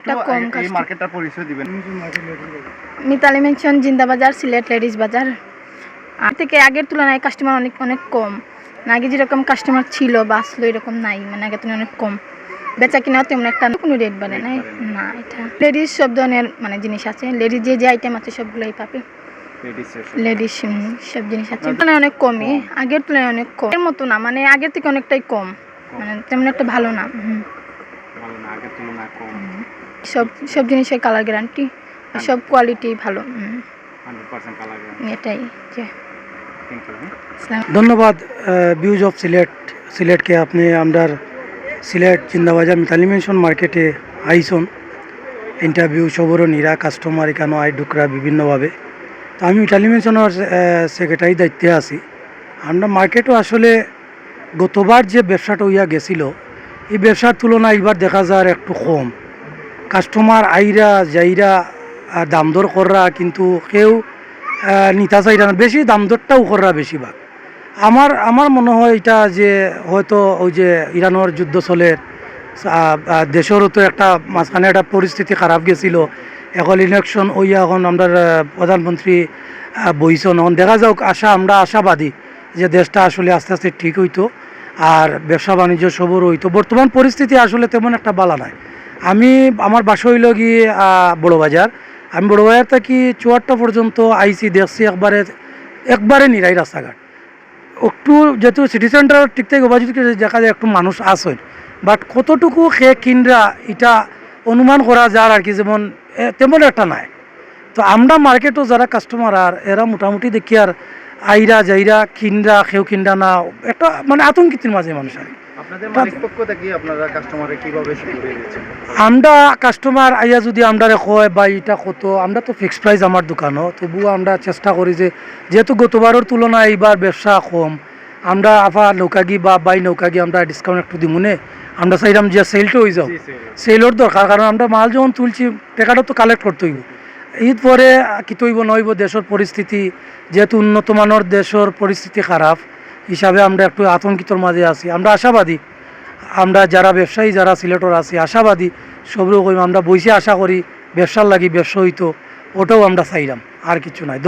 এই মার্কেটটার পরিচয় দিবেন। মিতালি মেনশন, জিন্দাবাজার, সিলেট লেডিস বাজার। থেকে আগের তুলনায় কাস্টমার অনেক অনেক কম। আগে যেরকম কাস্টমার ছিল বা আসলো এরকম নাই, মানে আগের তুলনায় অনেক কম। বেচা কিনাও তেমন একটা কোনো রেট বাড়ে নাই না। এটা লেডিস সব ধরনের মানে জিনিস আছে, লেডিস যে যে আইটেম আছে সবগুলোই পাবে। লেডিস সব জিনিস আছে, মানে অনেক কমই, আগের তুলনায় অনেক কম। এর মতো না, মানে আগের থেকে অনেকটাই কম, মানে তেমন একটা ভালো না। সব সব জিনিসের কালার গ্যারান্টি, সব কোয়ালিটি ভালো। এটাই যে ধন্যবাদ। ভিউজ অফ সিলেটকে আপনি আমরার সিলেট জিন্দাবাজার মিতালি মেনশন মার্কেটে আইসন ইন্টারভিউ সবরও নিরা কাস্টমার এখানে আই ঢুকরা বিভিন্নভাবে। তো আমি মিতালি মেনশনের সেক্রেটারি দায়িত্বে আছি। আমরা মার্কেটও আসলে গতবার যে ব্যবসাটা হইয়া গেছিল এই ব্যবসার তুলনায় এবার দেখা যায় একটু কম। কাস্টমার আইরা যাইরা দাম দর কররা, কিন্তু কেউ নিতা চাইরা না, বেশি দাম দরটাও কররা বেশিরভাগ। আমার মনে হয় এটা যে হয়তো ওই যে ইরানের যুদ্ধ চলে, দেশেরও তো একটা মাঝখানে একটা পরিস্থিতি খারাপ গেছিল। এখন ইলেকশন ওইয়া এখন আমরা প্রধানমন্ত্রী বইছেন, এখন দেখা যাক। আমরা আশাবাদী যে দেশটা আসলে আস্তে আস্তে ঠিক হইতো আর ব্যবসা বাণিজ্য সবর হইতো। বর্তমান পরিস্থিতি আসলে তেমন একটা বালা নাই। আমার বাসা হইল গিয়ে বড়বাজার। আমি বড়বাজার থেকে চুয়াট্টা পর্যন্ত আইসি, দেখছি একবারে নিরাই রাস্তাঘাট। একটু যেহেতু সিটি সেন্টার ঠিক থেকে যদি দেখা যায় একটু মানুষ আসেন, বাট কতটুকু কিনরা এটা অনুমান করা যায় আর কি, যেমন তেমন একটা নাই। তো আমরা মার্কেটও যারা কাস্টমার আর এরা মোটামুটি দেখি আর আইরা যাইরা কিনরা কেউ কিনরা না, একটা মানে আতঙ্কিতের মাঝে মানুষ আর। আমরা কাস্টমার আইয়া যদি আমরা কয় বা এটা কত, আমরা তো ফিক্সড প্রাইস আমার দোকানও, তবুও আমরা চেষ্টা করি যে যেহেতু গতবারের তুলনায় এইবার ব্যবসা কম, আমরা আবার নৌকাগি বা বাই নৌকাগি আমরা ডিসকাউন্ট একটু দিমুনে। আমরা চাইলাম যে সেলটা হয়ে যাও, সেলর দরকার, কারণ আমরা মাল যখন তুলছি টাকাটা তো কালেক্ট করতে হইব। ঈদ পরে কি তৈব নইব, দেশের পরিস্থিতি যেহেতু উন্নত মানের, দেশের পরিস্থিতি খারাপ হিসাবে আমরা একটু আতঙ্কিতর মাঝে আছি। আমরা আশাবাদী, আমরা যারা ব্যবসায়ী যারা সিলেটর আছি আশাবাদী, সবরকম আমরা বইসে আশা করি ব্যবসার লাগি ব্যবসা হইতো, ওটাও আমরা চাইলাম, আর কিছু নাই।